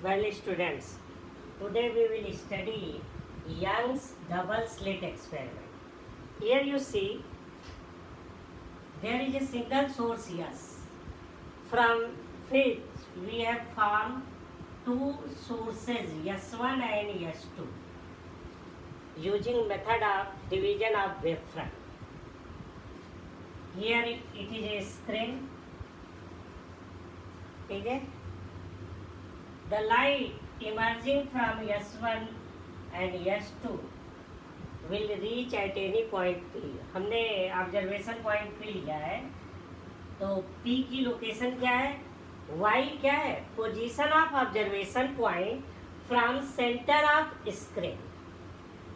Well, students, today we will study Young's double slit experiment. Here you see there is a single source S from which we have formed two sources S1 and S2 using method of division of wavefront. Here it is a screen. Okay? The light emerging from S1 and S2 will reach at any point P. हमने observation point P लिया है, तो P की location क्या है, Y क्या है, position of observation point from centre of screen,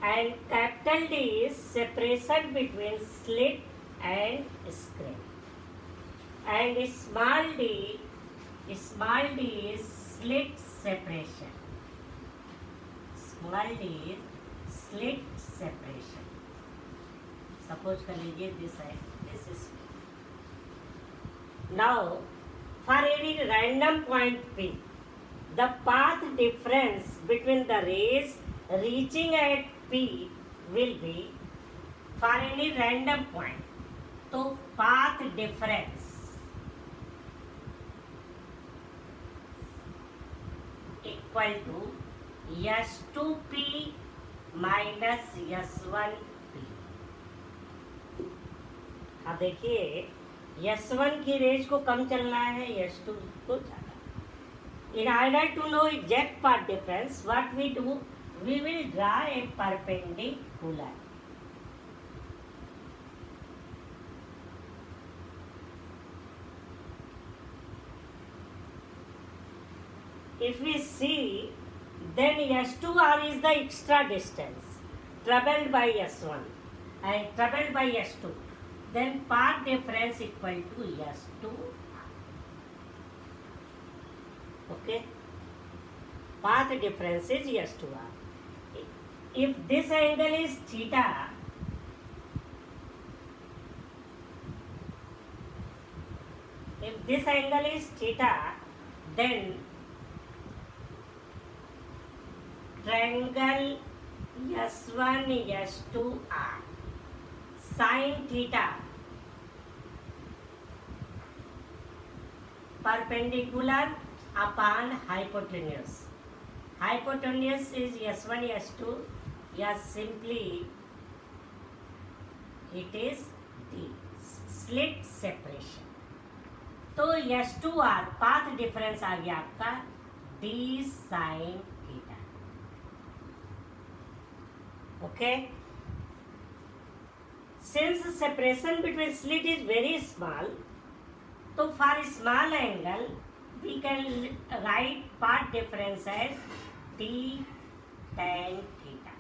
and capital D is separation between slit and screen, and small d is slit separation. Small d is slit separation. Suppose कर लीजिए this is now for any random point P, the path difference between the rays reaching at P will be for any random point. तो path difference equal to S2P minus S1P. अब देखिए S1 की range को कम चलना है, S2 को ज़्यादा. In order to know exact path difference, what we do, we will draw a perpendicular. If we see, then S2R is the extra distance traveled by S1 and traveled by S2. Then path difference equal to S2. Okay. Path difference is S2R. If this angle is theta, then triangle S1 S2R sin theta perpendicular upon hypotenuse. Hypotenuse is S1 S2. Yes, simply it is the slit separation. तो S2R path difference आ गया आपका D sin theta. Okay. Since separation between slit is very small, so for small angle we can write path difference as D tan theta.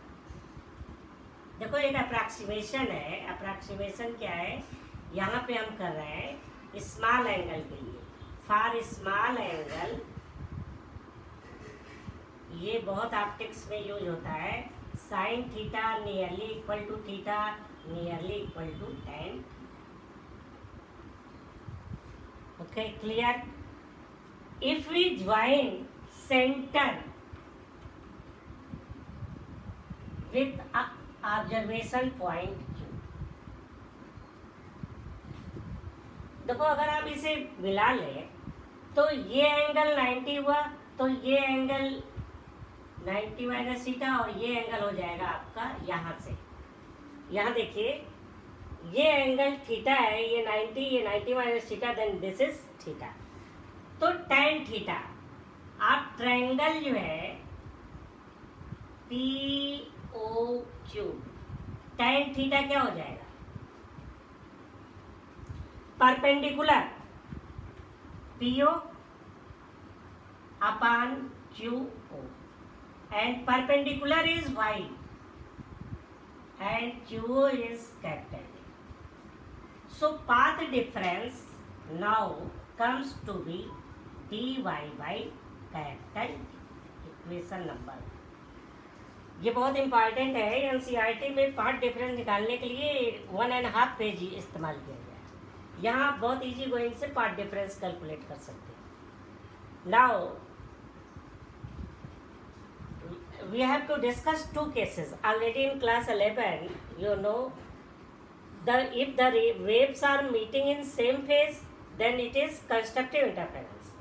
देखो एक approximation है. Approximation क्या है, यहाँ पे हम कर रहे हैं स्मॉल एंगल के लिए. फॉर स्मॉल एंगल ये बहुत ऑप्टिक्स में यूज होता है. Sine theta nearly equal to theta nearly equal to tan. Okay, clear? If we join center with observation point Q, देखो अगर आप इसे मिला लें तो ये एंगल 90 हुआ, तो ये एंगल 90 माइनस थीटा और ये एंगल हो जाएगा आपका यहाँ से. यहाँ देखिए ये एंगल थीटा है, ये 90 minus theta, then this is theta. तो tan थीटा आप ट्रायंगल जो है POQ, tan थीटा क्या हो जाएगा, perpendicular PO upon QO, and perpendicular is Y and QO is capital D. So path difference now comes to be dy by capital D. Equation number. ये बहुत important है. NCERT में path difference निकालने के लिए 1.5 पेज इस्तेमाल किया गया है. यहाँ आप बहुत इजी गोइंग से पार्ट डिफरेंस कैलकुलेट कर सकते हैं. Now we have to discuss two cases. Already in class 11, you know, if the waves are meeting in same phase, then it is constructive interference,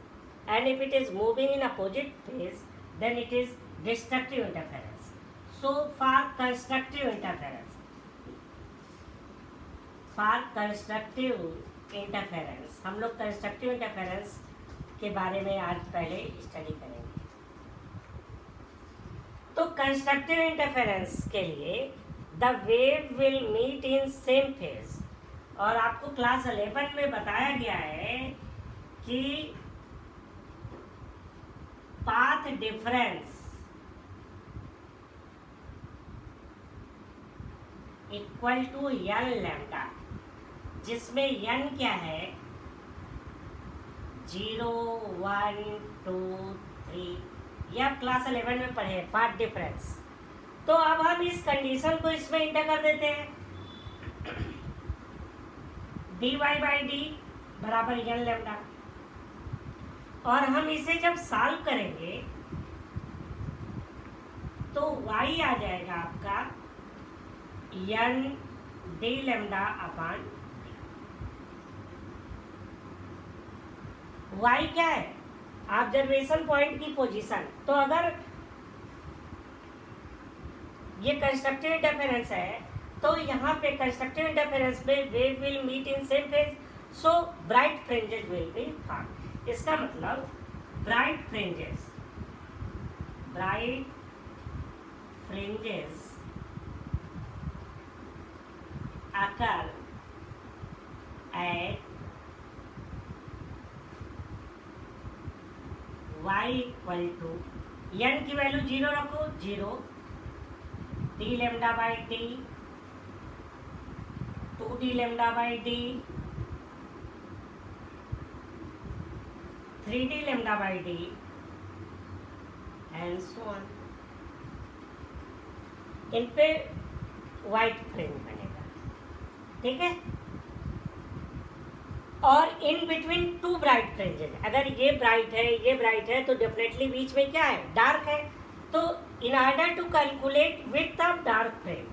and if it is moving in opposite phase, then it is destructive interference. So for constructive interference, हम लोग constructive interference के बारे में आज पहले study करेंगे. तो constructive interference के लिए the wave will meet in same phase, और आपको क्लास 11 में बताया गया है कि path difference equal to L lambda, जिसमें n क्या है 0 1 2 3, ये आप क्लास 11 में पढ़े पाथ डिफरेंस. तो अब हम इस कंडीशन को इसमें इंटर कर देते हैं. dy बाई डी बराबर n लैम्डा, और हम इसे जब सॉल्व करेंगे तो y आ जाएगा आपका n D lambda upon y क्या है ऑब्जर्वेशन पॉइंट की पोजीशन. तो अगर ये कंस्ट्रक्टिव इंटरफेरेंस है तो यहाँ पे कंस्ट्रक्टिव इंटरफेरेंस में wave will meet in same phase, so bright fringes will be form. इसका मतलब bright fringes occur at y equal to n की वैल्यू 0 रखो, 0 d lambda by d 2 d lambda by d 3 d lambda by d and so on. इन पे white fringe बनेगा, ठीक है. और in between two bright fringes, अगर ये ब्राइट है तो डेफिनेटली बीच में क्या है डार्क है. तो in order to calculate width of dark fringe,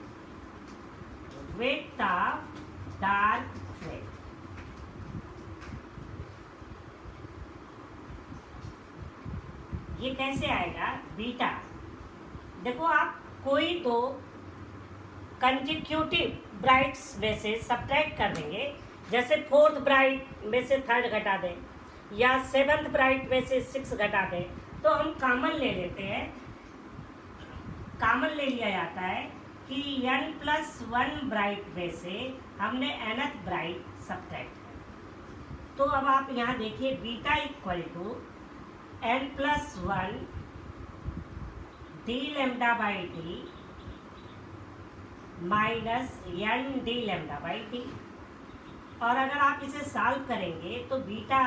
ये कैसे आएगा बीटा. देखो आप कोई दो कंसेक्यूटिव ब्राइट्स में से सब्ट्रैक्ट कर देंगे, जैसे 4th ब्राइट में से 3rd घटा दें या 7th ब्राइट में से 6 घटा दें, तो हम कॉमन ले लेते हैं. कॉमन ले लिया जाता है कि n+1 ब्राइट में से हमने nth ब्राइट सब्ट्रैक्ट किया. तो अब आप यहाँ देखिए beta equal to n+1 D lambda by D minus n D lambda by D. और अगर आप इसे सॉल्व करेंगे तो beta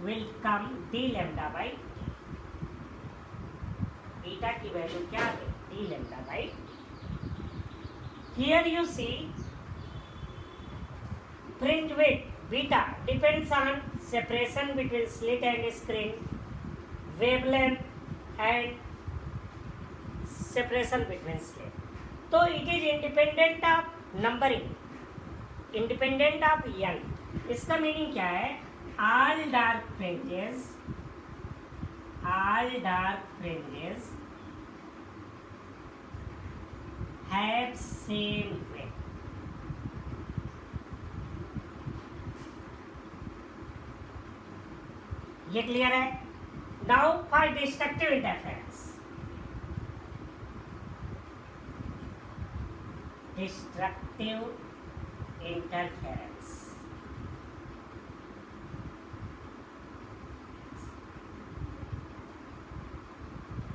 will come D lambda by D. Beta की वैल्यू क्या है D lambda by. Here you see fringe width beta depends on separation between slit and screen, wavelength and separation between slit. तो it is independent of numbering, independent of n. इसका meaning क्या है, all dark fringes have same width. ये clear है. Now for destructive interference,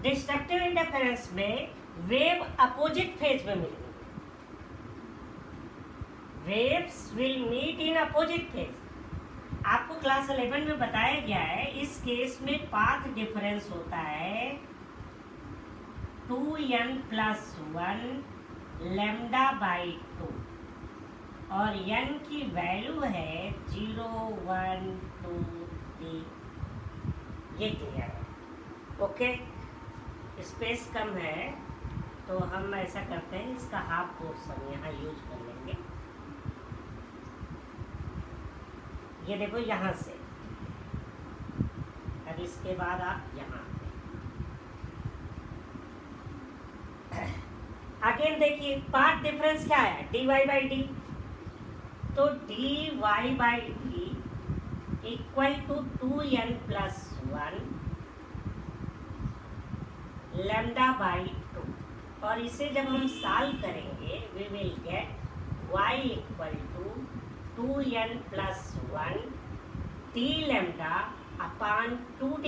destructive interference में wave opposite phase में मिलेंगे. Waves will meet in opposite phase. आपको class 11 में बताया गया है इस केस में पाथ डिफरेंस होता है 2n+1 लैम्डा बाई 2, और n की वैल्यू है 0 1 2 3. ये क्लियर है. ओके, स्पेस कम है तो हम ऐसा करते हैं, इसका हाफ पोर्शन यहाँ यूज कर लेंगे। ये देखो यहाँ से, अब इसके बाद आप यहाँ अगेन देखिए पार्ट डिफरेंस क्या है, dy बाई डी। तो dy by D equal to 2n plus 1 lambda by 2, और इसे जब हम सॉल्व करेंगे we will get y equal to 2n plus 1 d lambda upon 2d।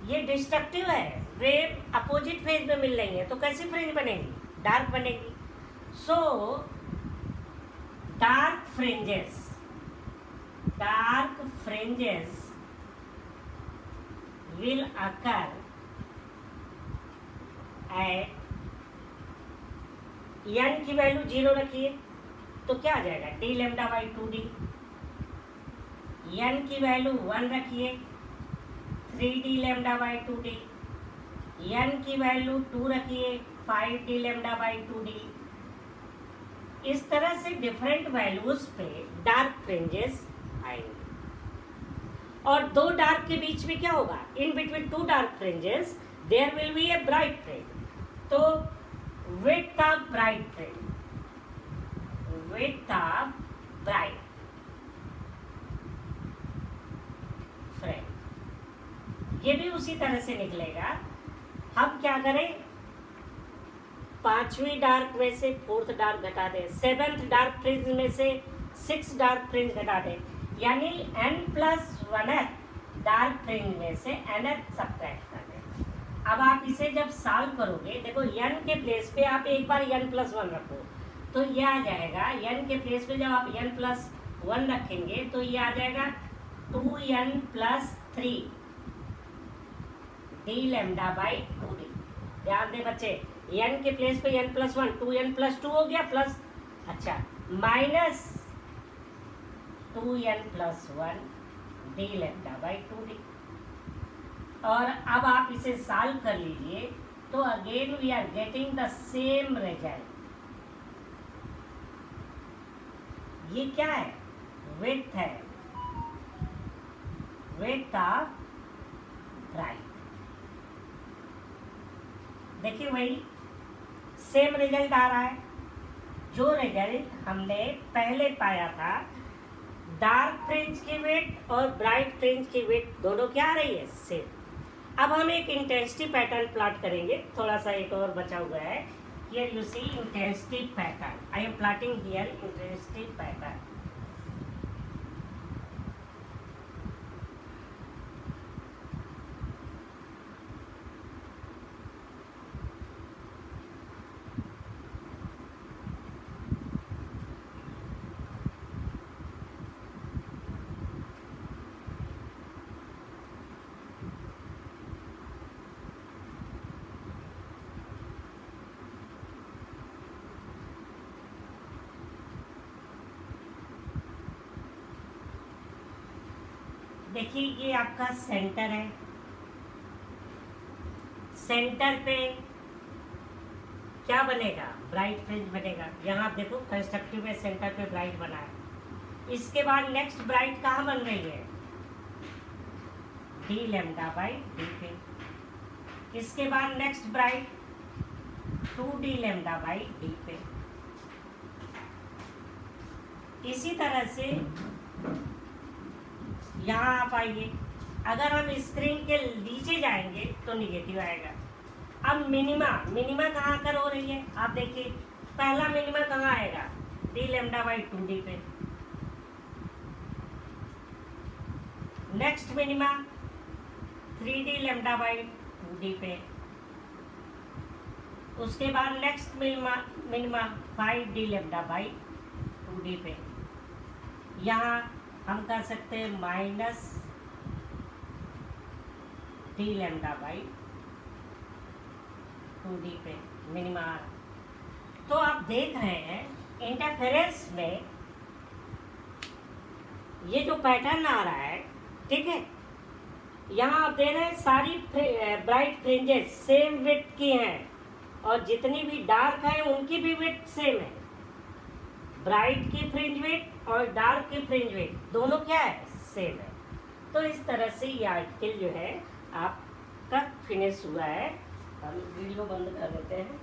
ये डिस्ट्रक्टिव है, वेव अपोजिट फेज में मिल रही है, तो कैसी फ्रिंज बनेगी, डार्क बनेगी। So dark fringes will occur at n की वैल्यू 0 रखिए तो क्या आ जाएगा, d lambda by 2d। n की वैल्यू 1 रखिए 3d lambda by 2d। n की वैल्यू 2 रखिए 5d लैम्डा बाई 2d। इस तरह से डिफरेंट वैल्यूज पे डार्क फ्रिंजेस आएंगे, और दो डार्क के बीच में क्या होगा, in between two dark fringes there will be a bright fringe. तो width of bright fringe, width of bright fringe, ये भी उसी तरह से निकलेगा। हम क्या करें, पांचवी डार्क में से फोर्थ डार्क घटा दें, सेवेंथ डार्क फ्रिंज में से 6 डार्क फ्रिंज घटा दें, यानी n+1th डार्क फ्रिंज में से nth सब्ट्रैक्ट कर दें। अब आप इसे जब सॉल्व करोगे, देखो n के प्लेस पे आप एक बार n+1 रखो तो ये आ जाएगा, n के प्लेस पे जब आप n+1 रखेंगे तो ये आ जाएगा 2n+3 d lambda by 2d। ध्यान दे बच्चे, n के प्लेस पे n+1, 2n+2 हो गया, प्लस अच्छा minus 2n+1 d lambda by 2d। और अब आप इसे सॉल्व कर लीजिए तो again we are getting the same result. ये क्या है, विड्थ है, विड्थ ऑफ ब्राइट। देखिए वही सेम रिजल्ट आ रहा है जो रिजल्ट हमने पहले पाया था। डार्क फ्रिंज की विड्थ और ब्राइट फ्रिंज की विड्थ दोनों क्या आ रही है, सेम। अब हम एक इंटेंसिटी पैटर्न प्लॉट करेंगे, थोड़ा सा एक और बचा हुआ है। Here you see intensity pattern, I am plotting here intensity pattern. देखिए ये आपका सेंटर है, सेंटर पे क्या बनेगा, ब्राइट फ्रिंज बनेगा। यहाँ आप देखो कंस्ट्रक्टिव में सेंटर पे ब्राइट बना है। इसके बाद नेक्स्ट ब्राइट कहाँ बन रही है, d लैम्डा बाई d पे। इसके बाद next bright 2d lambda by d पे। इसी तरह से यहाँ आप आइए, अगर हम स्क्रीन के नीचे जाएंगे तो निगेटिव आएगा। अब मिनिमा, मिनिमा कहाँ कर हो रही है, आप देखिए पहला मिनिमा कहाँ आएगा, d लैम्डा बाई 2d पे। Next minima 3d lambda by 2d पे। उसके बाद next minima 5d lambda by 2d पे। यहाँ हम कर सकते हैं minus d lambda by 2d पे मिनिमा। तो आप देख रहे हैं इंटरफेरेंस में ये जो पैटर्न आ रहा है, ठीक है, यहाँ आप दे रहे हैं सारी ब्राइट फ्रिंजेस सेम विड्थ की हैं और जितनी भी डार्क है उनकी भी विड्थ सेम है। ब्राइट की फ्रिंज विड्थ और डार्क की फ्रिंज विड्थ दोनों क्या है, सेम है। तो इस तरह से ये आर्टिकल जो है आपका फिनिश हुआ है। हम वीडियो बंद कर देते हैं।